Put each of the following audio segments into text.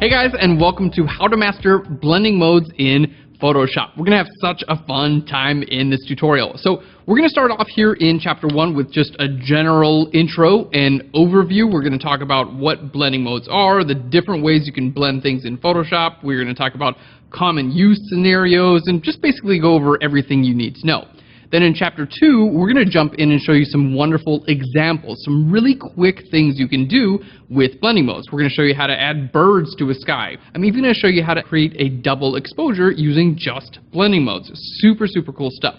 Hey guys, and welcome to How to Master Blending Modes in Photoshop. We're going to have such a fun time in this tutorial. So we're going to start off here in chapter 1 with just a general intro and overview. We're going to talk about what blending modes are, the different ways you can blend things in Photoshop. We're going to talk about common use scenarios and just basically go over everything you need to know. Then in chapter 2, we're going to jump in and show you some wonderful examples, some really quick things you can do with blending modes. We're going to show you how to add birds to a sky. I'm even going to show you how to create a double exposure using just blending modes. Super, super cool stuff.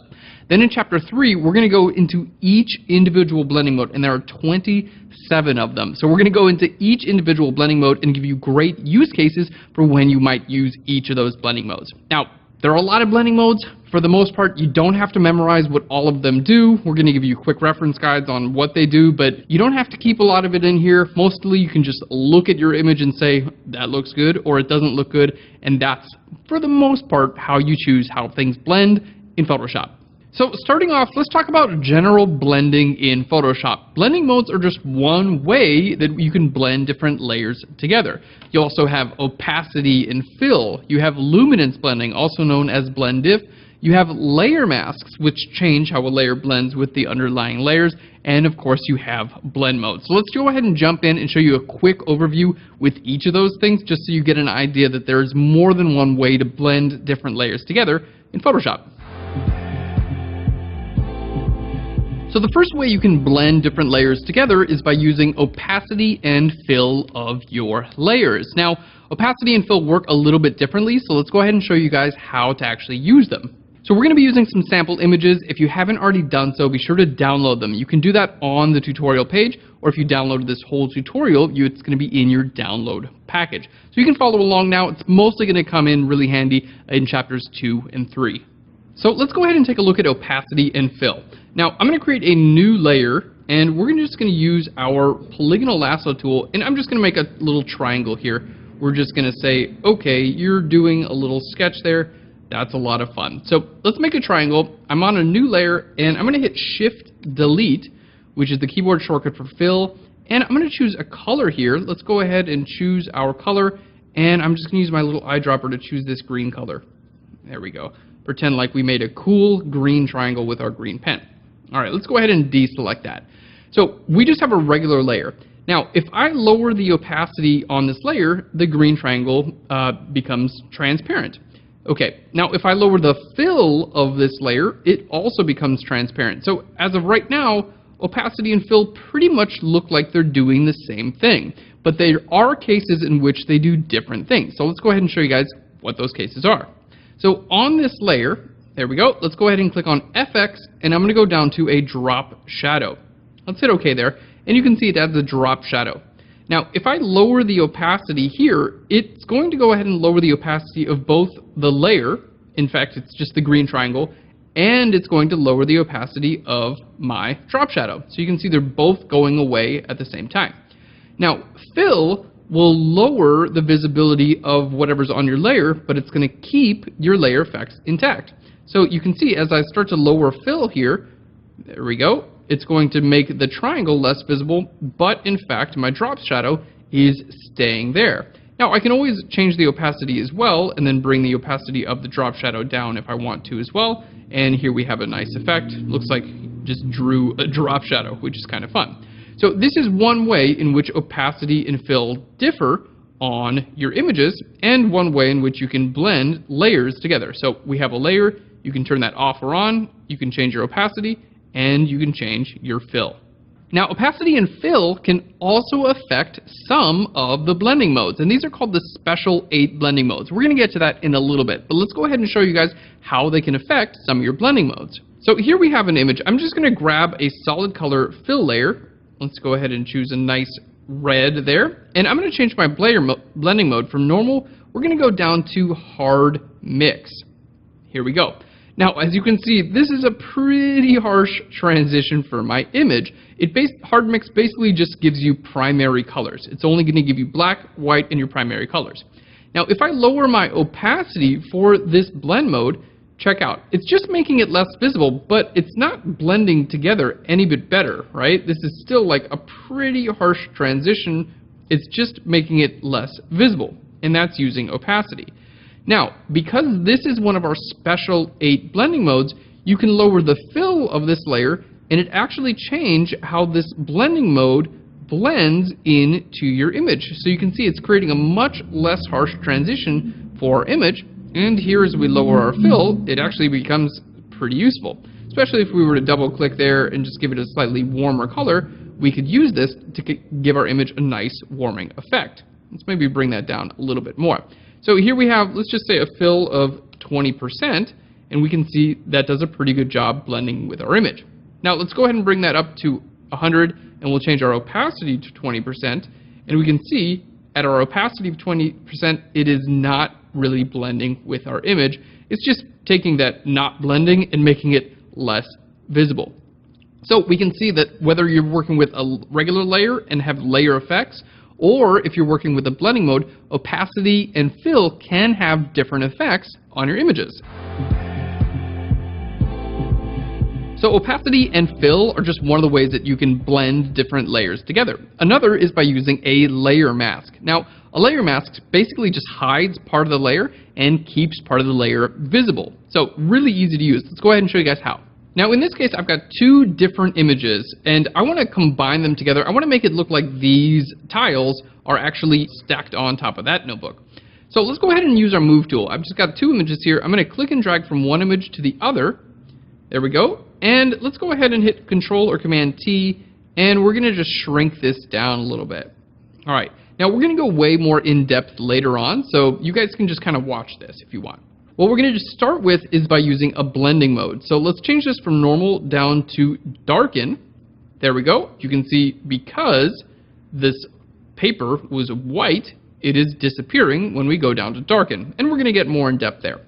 Then in chapter 3, we're going to go into each individual blending mode, and there are 27 of them. So we're going to go into each individual blending mode and give you great use cases for when you might use each of those blending modes. Now, there are a lot of blending modes. For the most part, you don't have to memorize what all of them do. We're going to give you quick reference guides on what they do, but you don't have to keep a lot of it in here. Mostly, you can just look at your image and say, that looks good, or it doesn't look good, and that's, for the most part, how you choose how things blend in Photoshop. So starting off, let's talk about general blending in Photoshop. Blending modes are just one way that you can blend different layers together. You also have opacity and fill. You have luminance blending, also known as blend diff. You have layer masks, which change how a layer blends with the underlying layers. And of course, you have blend mode. So let's go ahead and jump in and show you a quick overview with each of those things, just so you get an idea that there's more than one way to blend different layers together in Photoshop. So the first way you can blend different layers together is by using opacity and fill of your layers. Now, opacity and fill work a little bit differently, so let's go ahead and show you guys how to actually use them. So we're going to be using some sample images. If you haven't already done so, be sure to download them. You can do that on the tutorial page, or if you downloaded this whole tutorial, it's going to be in your download package. So you can follow along now. It's mostly going to come in really handy in chapters 2 and 3. So let's go ahead and take a look at opacity and fill. Now, I'm going to create a new layer, and we're just going to use our polygonal lasso tool, and I'm just going to make a little triangle here. We're just going to say, okay, you're doing a little sketch there. That's a lot of fun. So let's make a triangle. I'm on a new layer, and I'm going to hit Shift-Delete, which is the keyboard shortcut for fill, and I'm going to choose a color here. Let's go ahead and choose our color, and I'm just going to use my little eyedropper to choose this green color. There we go. Pretend like we made a cool green triangle with our green pen. All right, let's go ahead and deselect that. So we just have a regular layer. Now, if I lower the opacity on this layer, the green triangle becomes transparent. Okay, now if I lower the fill of this layer, it also becomes transparent. So as of right now, opacity and fill pretty much look like they're doing the same thing. But there are cases in which they do different things. So let's go ahead and show you guys what those cases are. So on this layer, there we go. Let's go ahead and click on FX, and I'm going to go down to a drop shadow. Let's hit OK there, and you can see it adds a drop shadow. Now, if I lower the opacity here, it's going to go ahead and lower the opacity of both the layer, in fact, it's just the green triangle, and it's going to lower the opacity of my drop shadow. So you can see they're both going away at the same time. Now, fill will lower the visibility of whatever's on your layer, but it's going to keep your layer effects intact. So you can see as I start to lower fill here, there we go, it's going to make the triangle less visible, but in fact my drop shadow is staying there. Now I can always change the opacity as well, and then bring the opacity of the drop shadow down if I want to as well, and here we have a nice effect. Looks like just drew a drop shadow, which is kind of fun. So this is one way in which opacity and fill differ on your images, and one way in which you can blend layers together. So we have a layer, you can turn that off or on, you can change your opacity, and you can change your fill. Now, opacity and fill can also affect some of the blending modes, and these are called the Special 8 blending modes. We're going to get to that in a little bit, but let's go ahead and show you guys how they can affect some of your blending modes. So here we have an image. I'm just going to grab a solid color fill layer. Let's go ahead and choose a nice red there, and I'm going to change my blending mode from normal. We're going to go down to hard mix. Here we go. Now, as you can see, this is a pretty harsh transition for my image. Hard mix basically just gives you primary colors. It's only going to give you black, white, and your primary colors. Now, if I lower my opacity for this blend mode, check out. It's just making it less visible, but it's not blending together any bit better, right? This is still like a pretty harsh transition. It's just making it less visible. and that's using opacity. Now, because this is one of our special 8 blending modes, you can lower the fill of this layer, and it actually change how this blending mode blends into your image. So you can see it's creating a much less harsh transition for our image, and here as we lower our fill, it actually becomes pretty useful. Especially if we were to double click there and just give it a slightly warmer color, we could use this to give our image a nice warming effect. Let's maybe bring that down a little bit more. So here we have, let's just say a fill of 20%, and we can see that does a pretty good job blending with our image. Now let's go ahead and bring that up to 100, and we'll change our opacity to 20%, and we can see at our opacity of 20%, it is not really blending with our image. It's just taking that not blending and making it less visible. So we can see that whether you're working with a regular layer and have layer effects, or if you're working with a blending mode, opacity and fill can have different effects on your images. So opacity and fill are just one of the ways that you can blend different layers together. Another is by using a layer mask. Now, a layer mask basically just hides part of the layer and keeps part of the layer visible. So really easy to use. Let's go ahead and show you guys how. Now in this case, I've got 2 different images, and I want to combine them together. I want to make it look like these tiles are actually stacked on top of that notebook. So let's go ahead and use our move tool. I've just got 2 images here. I'm going to click and drag from one image to the other. There we go. And let's go ahead and hit Control or Command T, and we're going to just shrink this down a little bit. All right. Now we're going to go way more in depth later on, so you guys can just kind of watch this if you want. What we're going to just start with is by using a blending mode. So let's change this from normal down to darken. There we go. You can see because this paper was white, it is disappearing when we go down to darken. And we're going to get more in depth there.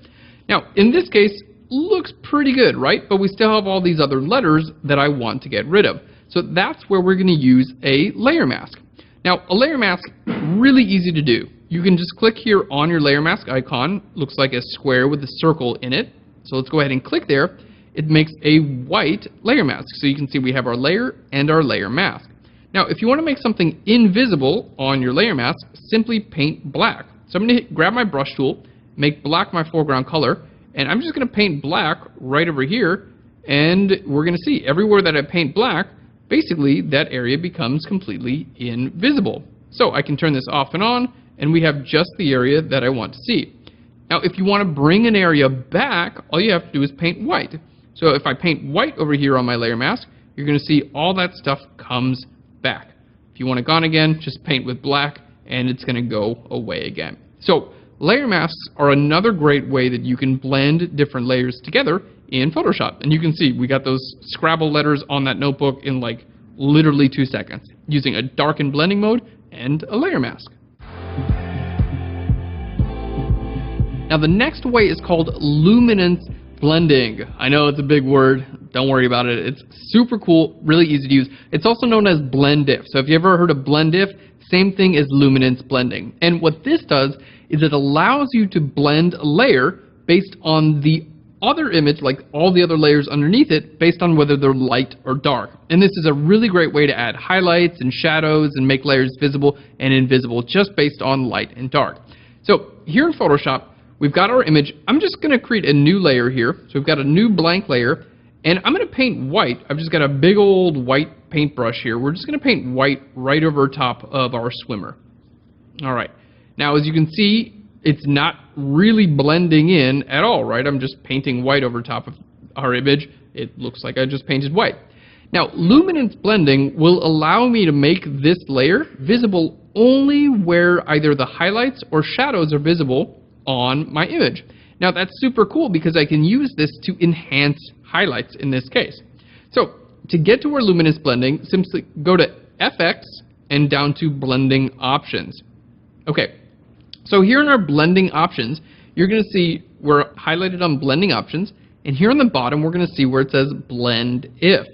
Now, in this case, looks pretty good, right? But we still have all these other letters that I want to get rid of. So that's where we're going to use a layer mask. Now, a layer mask, really easy to do. You can just click here on your layer mask icon. Looks like a square with a circle in it. So let's go ahead and click there. It makes a white layer mask. So you can see we have our layer and our layer mask. Now, if you want to make something invisible on your layer mask, simply paint black. So I'm going to grab my brush tool, make black my foreground color, and I'm just going to paint black right over here. And we're going to see everywhere that I paint black, basically that area becomes completely invisible. So I can turn this off and on, and we have just the area that I want to see. Now, if you want to bring an area back, all you have to do is paint white. So if I paint white over here on my layer mask, you're going to see all that stuff comes back. If you want it gone again, just paint with black, and it's going to go away again. So layer masks are another great way that you can blend different layers together in Photoshop. And you can see we got those Scrabble letters on that notebook in like literally 2 seconds using a darken blending mode and a layer mask. Now the next way is called luminance blending. I know it's a big word, don't worry about it. It's super cool, really easy to use. It's also known as blend if. So if you ever heard of blend if, same thing as luminance blending. And what this does is it allows you to blend a layer based on the other image, like all the other layers underneath it, based on whether they're light or dark. And this is a really great way to add highlights and shadows and make layers visible and invisible just based on light and dark. So here in Photoshop, we've got our image. I'm just going to create a new layer here. So we've got a new blank layer, and I'm going to paint white. I've just got a big old white paintbrush here. We're just going to paint white right over top of our swimmer. All right. Now, as you can see, it's not really blending in at all, right? I'm just painting white over top of our image. It looks like I just painted white. Now, luminance blending will allow me to make this layer visible only where either the highlights or shadows are visible on my image. Now, that's super cool because I can use this to enhance highlights in this case. So, to get to our luminance blending, simply go to FX and down to blending options. Okay. So here in our blending options, you're going to see we're highlighted on blending options, and here on the bottom we're going to see where it says blend if.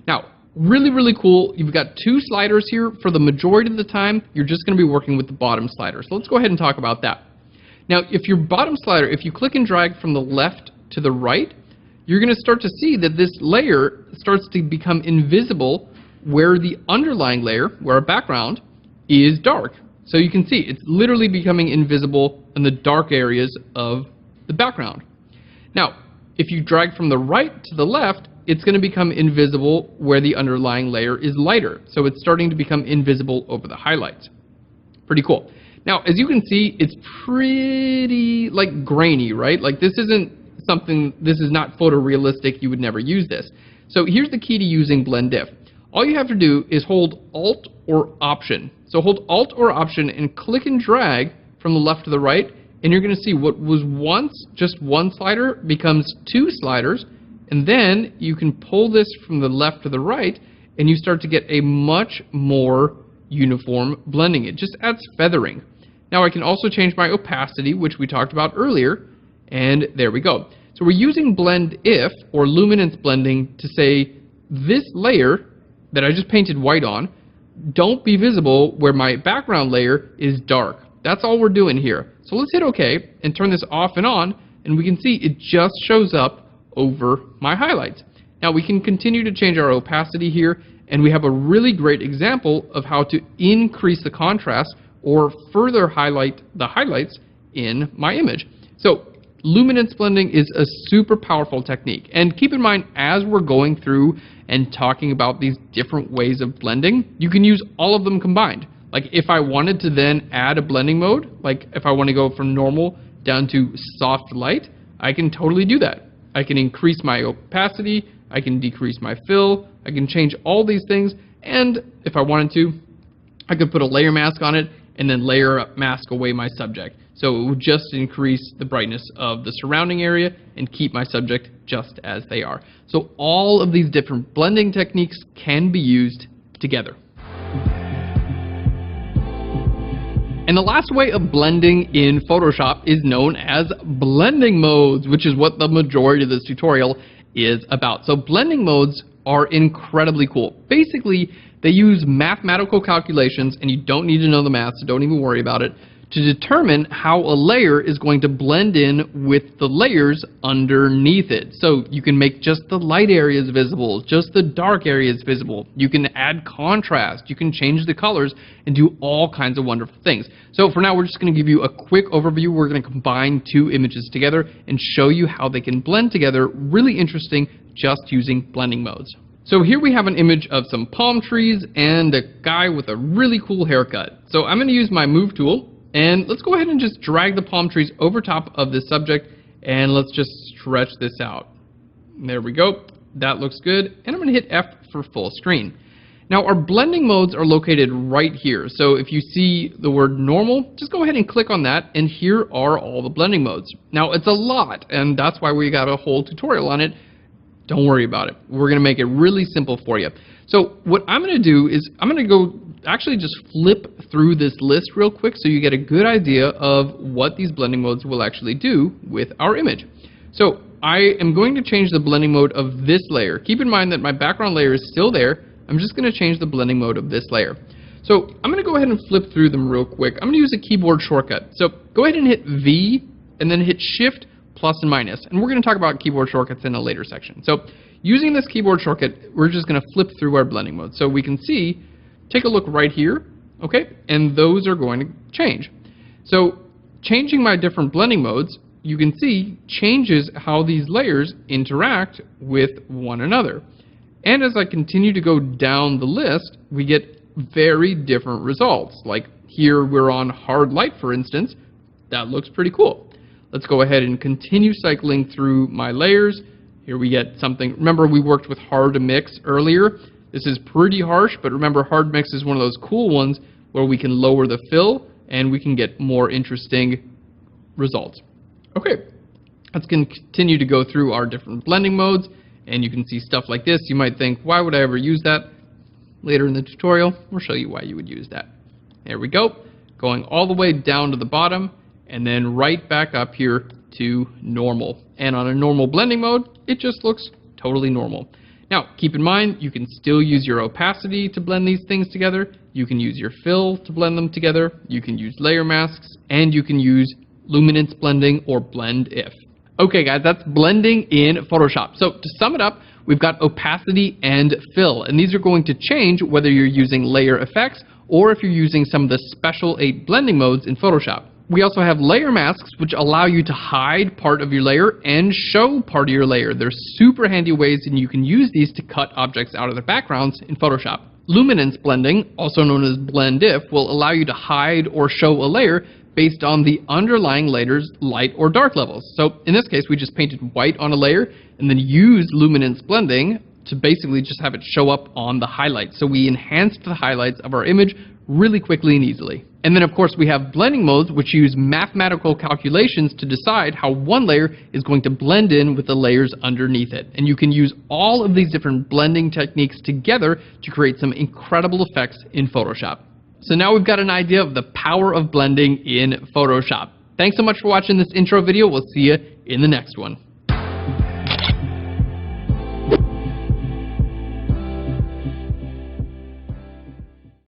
Now, really, really cool. You've got 2 sliders here. For the majority of the time, you're just going to be working with the bottom slider. So let's go ahead and talk about that. Now, if your bottom slider, if you click and drag from the left to the right, you're going to start to see that this layer starts to become invisible where the underlying layer, where our background, is dark. So you can see it's literally becoming invisible in the dark areas of the background. Now, if you drag from the right to the left, it's going to become invisible where the underlying layer is lighter. So it's starting to become invisible over the highlights. Pretty cool. Now, as you can see, it's pretty like grainy, right? Like this is not photorealistic. You would never use this. So here's the key to using Blend If. All you have to do is hold Alt or Option. So hold Alt or Option and click and drag from the left to the right, and you're going to see what was once just one slider becomes two sliders, and then you can pull this from the left to the right, and you start to get a much more uniform blending. It just adds feathering. Now I can also change my opacity, which we talked about earlier, and there we go. So we're using Blend If, or luminance blending, to say this layer that I just painted white on, don't be visible where my background layer is dark. That's all we're doing here. So let's hit OK and turn this off and on, and we can see it just shows up over my highlights. Now we can continue to change our opacity here, and we have a really great example of how to increase the contrast or further highlight the highlights in my image. So luminance blending is a super powerful technique. And keep in mind, as we're going through and talking about these different ways of blending, you can use all of them combined. Like if I wanted to then add a blending mode, like if I want to go from normal down to soft light, I can totally do that. I can increase my opacity, I can decrease my fill, I can change all these things, and if I wanted to, I could put a layer mask on it and then layer mask away my subject. So it would just increase the brightness of the surrounding area and keep my subject just as they are. So all of these different blending techniques can be used together. And the last way of blending in Photoshop is known as blending modes, which is what the majority of this tutorial is about. So blending modes are incredibly cool. Basically, they use mathematical calculations, and you don't need to know the math, so don't even worry about it, to determine how a layer is going to blend in with the layers underneath it. So you can make just the light areas visible, just the dark areas visible. You can add contrast, you can change the colors, and do all kinds of wonderful things. So for now, we're just going to give you a quick overview. We're going to combine two images together and show you how they can blend together. Really interesting, just using blending modes. So here we have an image of some palm trees and a guy with a really cool haircut. So I'm going to use my Move tool, and let's go ahead and just drag the palm trees over top of this subject, and let's just stretch this out. There we go. That looks good. And I'm going to hit F for full screen. Now our blending modes are located right here. So if you see the word normal, just go ahead and click on that, and here are all the blending modes. Now it's a lot, and that's why we got a whole tutorial on it. Don't worry about it. We're going to make it really simple for you. So what I'm going to do is I'm going to go actually just flip through this list real quick so you get a good idea of what these blending modes will actually do with our image. So I am going to change the blending mode of this layer. Keep in mind that my background layer is still there. I'm just going to change the blending mode of this layer. So I'm going to go ahead and flip through them real quick. I'm going to use a keyboard shortcut. So go ahead and hit V and then hit Shift plus and minus. And we're going to talk about keyboard shortcuts in a later section. So using this keyboard shortcut, we're just going to flip through our blending mode. So we can see, take a look right here, okay, and those are going to change. So changing my different blending modes, you can see, changes how these layers interact with one another. And as I continue to go down the list, we get very different results. Like here we're on hard light, for instance. That looks pretty cool. Let's go ahead and continue cycling through my layers. Here we get something. Remember, we worked with hard mix earlier. This is pretty harsh, but remember, hard mix is one of those cool ones where we can lower the fill and we can get more interesting results. Okay, let's continue to go through our different blending modes, and you can see stuff like this. You might think, why would I ever use that? Later in the tutorial, we'll show you why you would use that. There we go, going all the way down to the bottom, and then right back up here to normal. And on a normal blending mode, it just looks totally normal. Now, keep in mind, you can still use your opacity to blend these things together. You can use your fill to blend them together. You can use layer masks, and you can use luminance blending or Blend If. Okay, guys, that's blending in Photoshop. So to sum it up, we've got opacity and fill, and these are going to change whether you're using layer effects or if you're using some of the special 8 blending modes in Photoshop. We also have layer masks, which allow you to hide part of your layer and show part of your layer. They're super handy ways, and you can use these to cut objects out of their backgrounds in Photoshop. Luminance blending, also known as blend if, will allow you to hide or show a layer based on the underlying layer's light or dark levels. So in this case, we just painted white on a layer and then used luminance blending to basically just have it show up on the highlights. So we enhanced the highlights of our image really quickly and easily. And then of course we have blending modes, which use mathematical calculations to decide how one layer is going to blend in with the layers underneath it. And you can use all of these different blending techniques together to create some incredible effects in Photoshop. So now we've got an idea of the power of blending in Photoshop. Thanks so much for watching this intro video. We'll see you in the next one.